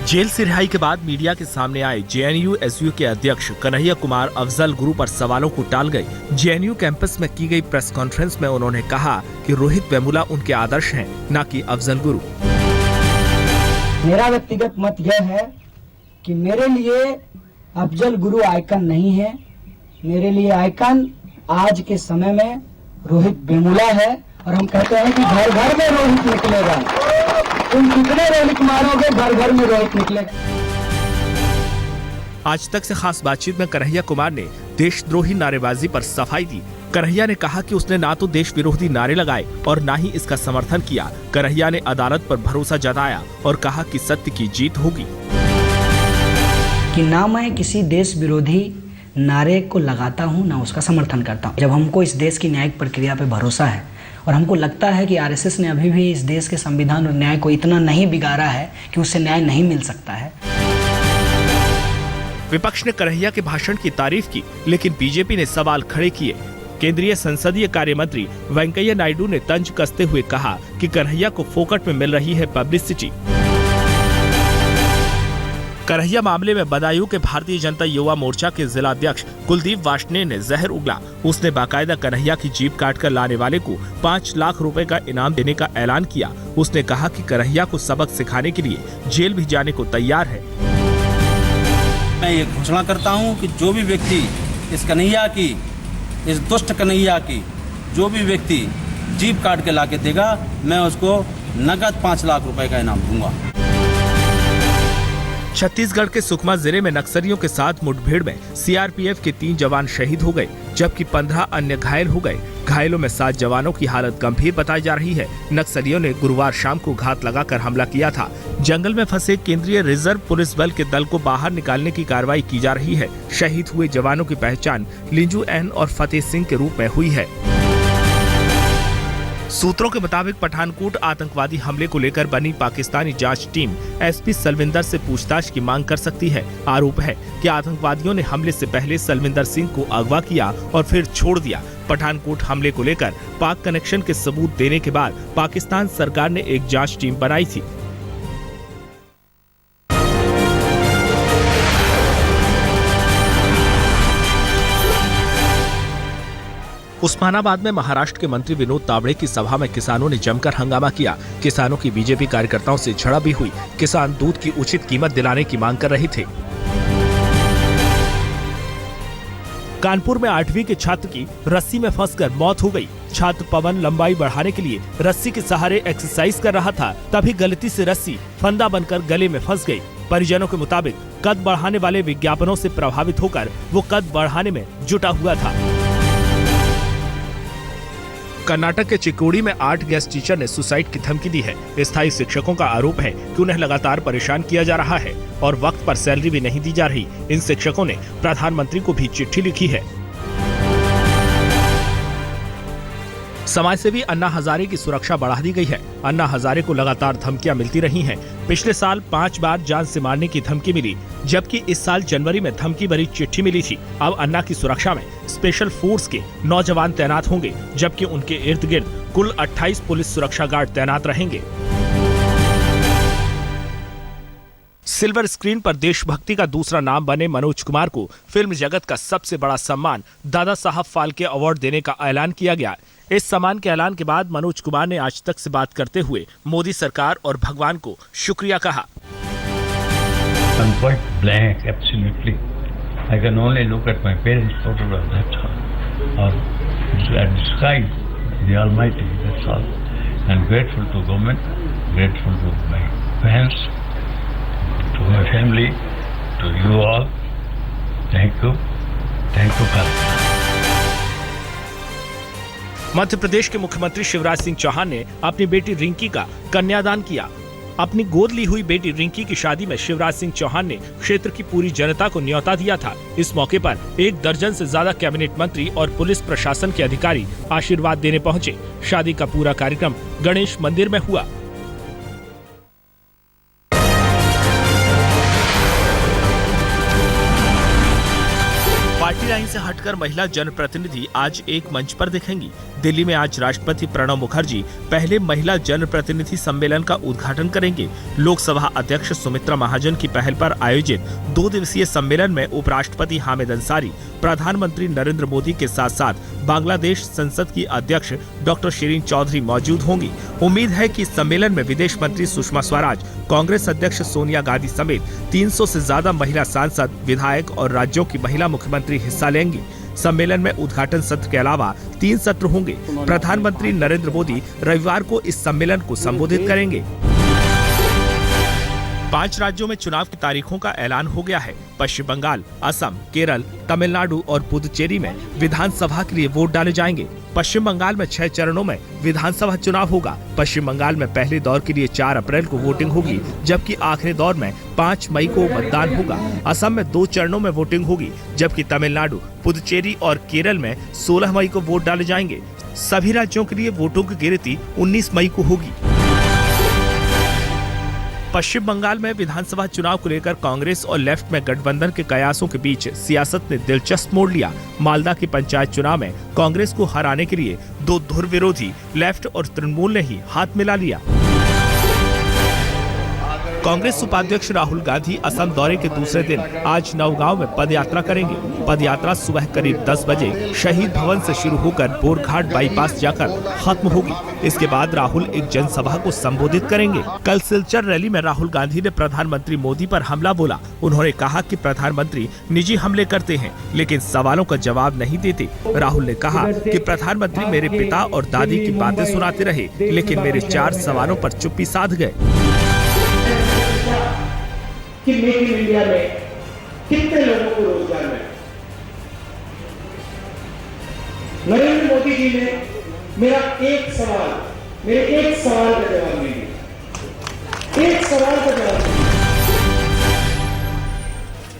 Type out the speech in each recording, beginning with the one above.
Jail से रिहाई के बाद मीडिया के सामने आए जेएनयू-एसयू के अध्यक्ष कन्हैया कुमार अफजल गुरु पर सवालों को टाल गए। जेएनयू कैंपस में की गई प्रेस कॉन्फ्रेंस में उन्होंने कहा कि रोहित वेमुला उनके आदर्श हैं, न कि अफजल गुरु। मेरा व्यक्तिगत मत यह है कि मेरे लिए अफजल गुरु आइकन नहीं है। मेरे लिए आइकन आज के समय में रोहित वेमुला है और हम कहते हैं कि घर घर में रोहित निकलेगा। तुम कितने रोहित मारोगे, घर घर में रोहित निकलेगा। आज तक से खास बातचीत में कन्हैया कुमार ने देशद्रोही नारेबाजी पर सफाई दी। कन्हैया ने कहा कि उसने ना तो देश विरोधी नारे लगाए और ना ही इसका समर्थन किया। कन्हैया ने अदालत पर भरोसा जताया और कहा कि सत्य की जीत होगी। कि ना मैं किसी देश विरोधी नारे को लगाता हूँ, ना उसका समर्थन करता हूँ। जब हमको इस देश की न्यायिक प्रक्रिया पे भरोसा है और हमको लगता है कि आरएसएस ने अभी भी इस देश के संविधान और न्याय को इतना नहीं बिगाड़ा है कि उससे न्याय नहीं मिल सकता है। विपक्ष ने कन्हैया के भाषण की तारीफ की, लेकिन बीजेपी ने सवाल खड़े किए। केंद्रीय संसदीय कार्य मंत्री वेंकैया नायडू ने तंज कसते हुए कहा कि कन्हैया को फोकट में मिल रही है पब्लिसिटी। कन्हैया मामले में बदायूं के भारतीय जनता युवा मोर्चा के जिलाध्यक्ष कुलदीप वार्ष्णेय ने जहर उगला। उसने बाकायदा कन्हैया की जीप काटकर लाने वाले को 5 लाख रुपए का इनाम देने का ऐलान किया। उसने कहा कि कन्हैया को सबक सिखाने के लिए जेल भी जाने को तैयार है। मैं ये घोषणा करता हूं कि जो भी व्यक्ति इस कन्हैया की, इस दुष्ट कन्हैया की जो भी व्यक्ति जीप काट के लाके देगा, मैं उसको नगद 5 लाख रुपए का इनाम दूंगा। छत्तीसगढ़ के सुकमा जिले में नक्सलियों के साथ मुठभेड़ में सीआरपीएफ के 3 जवान शहीद हो गए, जबकि 15 अन्य घायल हो गए। घायलों में 7 जवानों की हालत गंभीर बताई जा रही है। नक्सलियों ने गुरुवार शाम को घात लगाकर हमला किया था। जंगल में फंसे केंद्रीय रिजर्व पुलिस बल के दल को बाहर निकालने की कार्रवाई की जा रही है। शहीद हुए जवानों की पहचान लिंजू एन और फतेह सिंह के रूप में हुई है। सूत्रों के मुताबिक पठानकोट आतंकवादी हमले को लेकर बनी पाकिस्तानी जांच टीम एसपी सलविंदर से पूछताछ की मांग कर सकती है। आरोप है कि आतंकवादियों ने हमले से पहले सलविंदर सिंह को अगवा किया और फिर छोड़ दिया। पठानकोट हमले को लेकर पाक कनेक्शन के सबूत देने के बाद पाकिस्तान सरकार ने एक जांच टीम बनाई थी। उस्मानाबाद में महाराष्ट्र के मंत्री विनोद तावड़े की सभा में किसानों ने जमकर हंगामा किया। किसानों की बीजेपी कार्यकर्ताओं से झड़प भी हुई। किसान दूध की उचित कीमत दिलाने की मांग कर रहे थे। कानपुर में 8वीं के छात्र की रस्सी में फंसकर मौत हो गई। छात्र पवन लंबाई बढ़ाने के लिए रस्सी के सहारे एक्सरसाइज कर रहा था, तभी गलती से रस्सी फंदा बनकर गले में फंस गई। परिजनों के मुताबिक कद बढ़ाने वाले विज्ञापनों से प्रभावित होकर वो कद बढ़ाने में जुटा हुआ था। कर्नाटक के चिकोड़ी में 8 गेस्ट टीचर ने सुसाइड की धमकी दी है। स्थायी शिक्षकों का आरोप है कि उन्हें लगातार परेशान किया जा रहा है और वक्त पर सैलरी भी नहीं दी जा रही। इन शिक्षकों ने प्रधानमंत्री को भी चिट्ठी लिखी है। समाजसेवी अन्ना हजारे की सुरक्षा बढ़ा दी गई है। अन्ना हजारे को लगातार धमकियां मिलती रही हैं। पिछले साल 5 बार जान से मारने की धमकी मिली, जबकि इस साल जनवरी में धमकी भरी चिट्ठी मिली थी। अब अन्ना की सुरक्षा में स्पेशल फोर्स के 9 जवान तैनात होंगे, जबकि उनके इर्द गिर्द कुल 28 पुलिस सुरक्षा गार्ड तैनात रहेंगे। सिल्वर स्क्रीन पर देशभक्ति का दूसरा नाम बने मनोज कुमार को फिल्म जगत का सबसे बड़ा सम्मान दादा साहब फाल्के अवार्ड देने का ऐलान किया गया। इस सम्मान के ऐलान के बाद मनोज कुमार ने आज तक से बात करते हुए मोदी सरकार और भगवान को शुक्रिया कहा। I'm quite blank, absolutely. I can only look at my parents' photograph, that's all. Or at the sky, the Almighty, that's all. I'm grateful to government, grateful to my fans, to my family, to you all. Thank you. Thank you, God. Madhya Pradesh के मुख्यमंत्री शिवराज सिंह चौहान ने अपनी बेटी रिंकी का कन्यादान किया। अपनी गोद ली हुई बेटी रिंकी की शादी में शिवराज सिंह चौहान ने क्षेत्र की पूरी जनता को न्योता दिया था। इस मौके पर 1 दर्जन से ज्यादा कैबिनेट मंत्री और पुलिस प्रशासन के अधिकारी आशीर्वाद देने पहुंचे। शादी का पूरा कार्यक्रम गणेश मंदिर में हुआ। पार्टी लाइन से हटकर महिला जनप्रतिनिधि आज एक मंच पर दिखेंगी। दिल्ली में आज राष्ट्रपति प्रणब मुखर्जी पहले महिला जनप्रतिनिधि सम्मेलन का उद्घाटन करेंगे। लोकसभा अध्यक्ष सुमित्रा महाजन की पहल पर आयोजित 2 दिवसीय सम्मेलन में उपराष्ट्रपति हामिद अंसारी, प्रधानमंत्री नरेंद्र मोदी के साथ साथ बांग्लादेश संसद की अध्यक्ष डॉक्टर शिरीन चौधरी मौजूद होंगी। उम्मीद है कि इस सम्मेलन में विदेश मंत्री सुषमा स्वराज, कांग्रेस अध्यक्ष सोनिया गांधी समेत 300 से ज्यादा महिला सांसद, विधायक और राज्यों की महिला मुख्यमंत्री हिस्सा लेंगी। सम्मेलन में उद्घाटन सत्र के अलावा 3 सत्र होंगे। प्रधानमंत्री नरेंद्र मोदी रविवार को इस सम्मेलन को संबोधित करेंगे। 5 राज्यों में चुनाव की तारीखों का ऐलान हो गया है। पश्चिम बंगाल, असम, केरल, तमिलनाडु और पुदुचेरी में विधानसभा के लिए वोट डाले जाएंगे। पश्चिम बंगाल में 6 चरणों में विधानसभा चुनाव होगा। पश्चिम बंगाल में पहले दौर के लिए 4 अप्रैल को वोटिंग होगी, जबकि आखिरी दौर में 5 मई को मतदान होगा। असम में 2 चरणों में वोटिंग होगी, जबकि तमिलनाडु, पुदुचेरी और केरल में 16 मई को वोट डाले जाएंगे। सभी राज्यों के लिए वोटों की गिनती 19 मई को होगी। पश्चिम बंगाल में विधानसभा चुनाव को लेकर कांग्रेस और लेफ्ट में गठबंधन के कयासों के बीच सियासत ने दिलचस्प मोड़ लिया। मालदा के पंचायत चुनाव में कांग्रेस को हराने के लिए 2 धुर विरोधी लेफ्ट और तृणमूल ने ही हाथ मिला लिया। कांग्रेस उपाध्यक्ष राहुल गांधी असम दौरे के दूसरे दिन आज नौगांव में पदयात्रा करेंगे। पदयात्रा सुबह करीब 10 बजे शहीद भवन से शुरू होकर बोरघाट बाईपास जाकर खत्म होगी। इसके बाद राहुल एक जनसभा को संबोधित करेंगे। कल सिलचर रैली में राहुल गांधी ने प्रधानमंत्री मोदी पर हमला बोला। उन्होंने कहा कि प्रधानमंत्री निजी हमले करते हैं, लेकिन सवालों का जवाब नहीं देते। राहुल ने कहा कि प्रधानमंत्री मेरे पिता और दादी की बातें सुनाते रहे, लेकिन मेरे 4 सवालों पर चुप्पी साध गए। कि मेक इन इंडिया में कितने लोगों को रोजगार मिला। नरेंद्र मोदी जी ने मेरे एक सवाल का जवाब नहीं दिया। एक सवाल का जवाब नहीं दिया।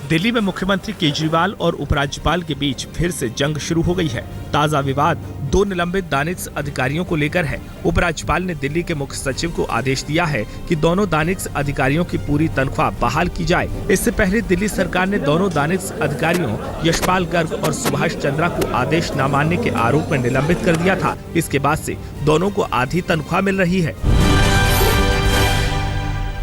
दिल्ली में मुख्यमंत्री केजरीवाल और उपराज्यपाल के बीच फिर से जंग शुरू हो गई है। ताजा विवाद 2 निलंबित दानिश अधिकारियों को लेकर है। उपराज्यपाल ने दिल्ली के मुख्य सचिव को आदेश दिया है कि दोनों दानिश अधिकारियों की पूरी तनख्वाह बहाल की जाए। इससे पहले दिल्ली सरकार ने दोनों दानिश अधिकारियों यशपाल गर्ग और सुभाष चंद्रा को आदेश न मानने के आरोप में निलंबित कर दिया था। इसके बाद से दोनों को आधी तनख्वाह मिल रही है।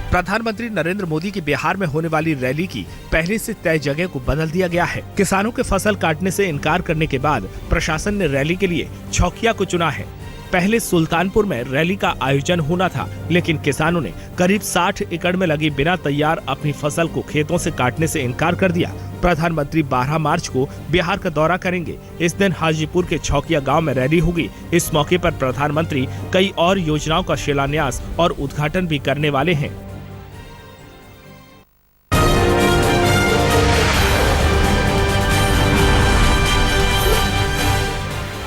प्रधानमंत्री नरेंद्र मोदी की बिहार में होने वाली रैली की पहले से तय जगह को बदल दिया गया है। किसानों के फसल काटने से इनकार करने के बाद प्रशासन ने रैली के लिए छौकिया को चुना है। पहले सुल्तानपुर में रैली का आयोजन होना था, लेकिन किसानों ने करीब 60 एकड़ में लगी बिना तैयार अपनी फसल को खेतों से काटने से इनकार कर दिया। प्रधानमंत्री 12 मार्च को बिहार का दौरा करेंगे। इस दिन हाजीपुर के छौकिया गांव में रैली होगी। इस मौके पर प्रधानमंत्री कई और योजनाओं का शिलान्यास और उद्घाटन भी करने वाले हैं।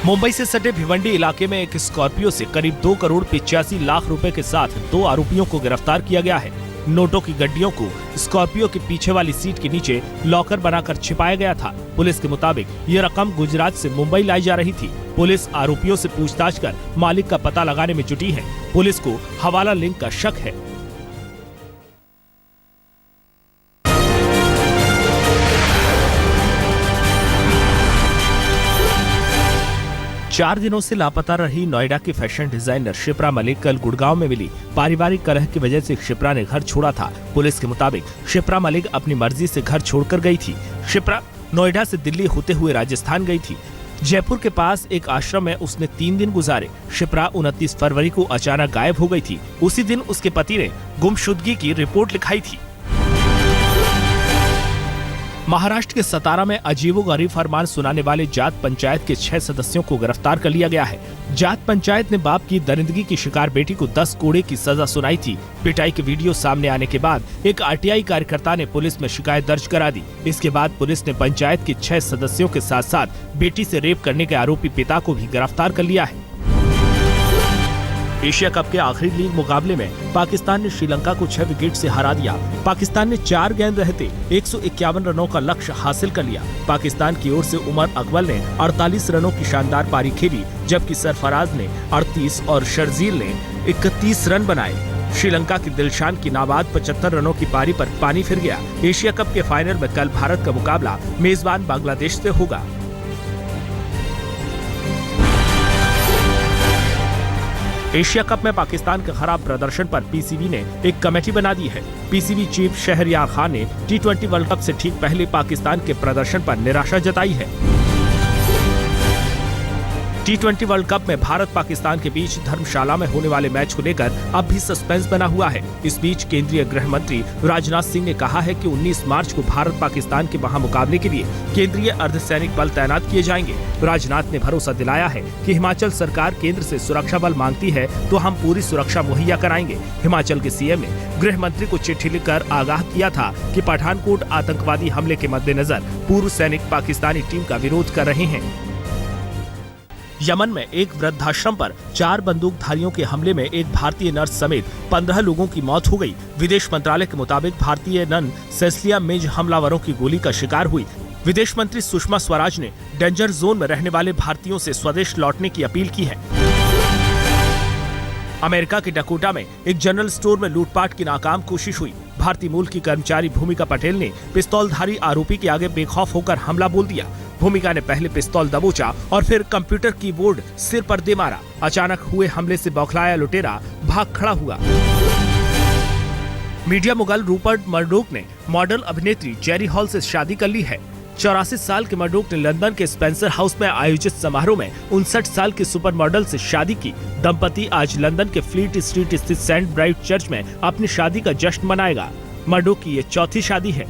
मुंबई से सटे भिवंडी इलाके में एक स्कॉर्पियो से करीब 2 करोड़ 85 लाख रुपए के साथ 2 आरोपियों को गिरफ्तार किया गया है। नोटों की गड्डियों को स्कॉर्पियो के पीछे वाली सीट के नीचे लॉकर बनाकर छिपाया गया था। पुलिस के मुताबिक ये रकम गुजरात से मुंबई लाई जा रही थी। पुलिस आरोपियों से पूछताछ कर मालिक का पता लगाने में जुटी है। पुलिस को हवाला लिंक का शक है। चार दिनों से लापता रही नोएडा की फैशन डिजाइनर शिप्रा मलिक कल गुड़गांव में मिली। पारिवारिक कलह की वजह से शिप्रा ने घर छोड़ा था। पुलिस के मुताबिक शिप्रा मलिक अपनी मर्जी से घर छोड़कर गई थी। शिप्रा नोएडा से दिल्ली होते हुए राजस्थान गई थी। जयपुर के पास एक आश्रम में उसने 3 दिन गुजारे। शिप्रा 29 फरवरी को अचानक गायब हो गई थी। उसी दिन उसके पति ने गुमशुदगी की रिपोर्ट लिखाई थी। महाराष्ट्र के सतारा में अजीबोगरीब फरमान सुनाने वाले जाट पंचायत के 6 सदस्यों को गिरफ्तार कर लिया गया है। जाट पंचायत ने बाप की दरिंदगी की शिकार बेटी को 10 कोड़े की सजा सुनाई थी। पिटाई के वीडियो सामने आने के बाद एक आरटीआई कार्यकर्ता ने पुलिस में शिकायत दर्ज करा दी। इसके बाद पुलिस ने पंचायत के 6 सदस्यों के साथ साथ बेटी से रेप करने के आरोपी पिता को भी गिरफ्तार कर लिया है। एशिया कप के आखिरी लीग मुकाबले में पाकिस्तान ने श्रीलंका को 6 विकेट से हरा दिया। पाकिस्तान ने 4 गेंद रहते 151 रनों का लक्ष्य हासिल कर लिया। पाकिस्तान की ओर से उमर अकबल ने 48 रनों की शानदार पारी खेली, जबकि सरफराज ने 38 और शर्जील ने 31 रन बनाए। श्रीलंका की दिलशान की नाबाद 75 रनों की पारी पर पानी फिर गया। एशिया कप के फाइनल में कल भारत का मुकाबला मेजबान बांग्लादेश से होगा। एशिया कप में पाकिस्तान के खराब प्रदर्शन पर पीसीबी ने एक कमेटी बना दी है। पीसीबी चीफ शहरयार खान ने T20 वर्ल्ड कप से ठीक पहले पाकिस्तान के प्रदर्शन पर निराशा जताई है। T20 वर्ल्ड कप में भारत पाकिस्तान के बीच धर्मशाला में होने वाले मैच को लेकर अब भी सस्पेंस बना हुआ है। इस बीच केंद्रीय गृह मंत्री राजनाथ सिंह ने कहा है कि 19 मार्च को भारत पाकिस्तान के महामुकाबले के लिए केंद्रीय अर्धसैनिक बल तैनात किए जाएंगे। राजनाथ ने भरोसा दिलाया है कि हिमाचल सरकार केंद्र से सुरक्षा बल मांगती है तो हम पूरी सुरक्षा मुहैया कराएंगे। हिमाचल के सीएम ने गृह मंत्री को चिट्ठी लिखकर आगाह किया था कि पठानकोट आतंकवादी हमले के मद्देनजर पूर्व सैनिक पाकिस्तानी टीम का विरोध कर रहे हैं। यमन में एक वृद्धाश्रम पर 4 बंदूकधारियों के हमले में एक भारतीय नर्स समेत 15 लोगों की मौत हो गई। विदेश मंत्रालय के मुताबिक भारतीय नन सेसिलिया मिंज हमलावरों की गोली का शिकार हुई। विदेश मंत्री सुषमा स्वराज ने डेंजर जोन में रहने वाले भारतीयों से स्वदेश लौटने की अपील की है। अमेरिका के डकोटा में एक जनरल स्टोर में लूटपाट की नाकाम कोशिश हुई। भारतीय मूल की कर्मचारी भूमिका पटेल ने पिस्तौलधारी आरोपी के आगे बेखौफ होकर हमला बोल दिया। भूमिका ने पहले पिस्तौल दबोचा और फिर कंप्यूटर कीबोर्ड सिर पर दे मारा। अचानक हुए हमले से बौखलाया लुटेरा भाग खड़ा हुआ। मीडिया मुगल रूपर्ट मर्डोक ने मॉडल अभिनेत्री जेरी हॉल से शादी कर ली है। 84 साल के मर्डोक ने लंदन के स्पेंसर हाउस में आयोजित समारोह में 59 साल के सुपर मॉडल से शादी की। दंपति आज लंदन के फ्लीट स्ट्रीट स्थित सेंट ब्राइट चर्च में अपनी शादी का जश्न मनाएगा। मर्डोक की ये चौथी शादी है।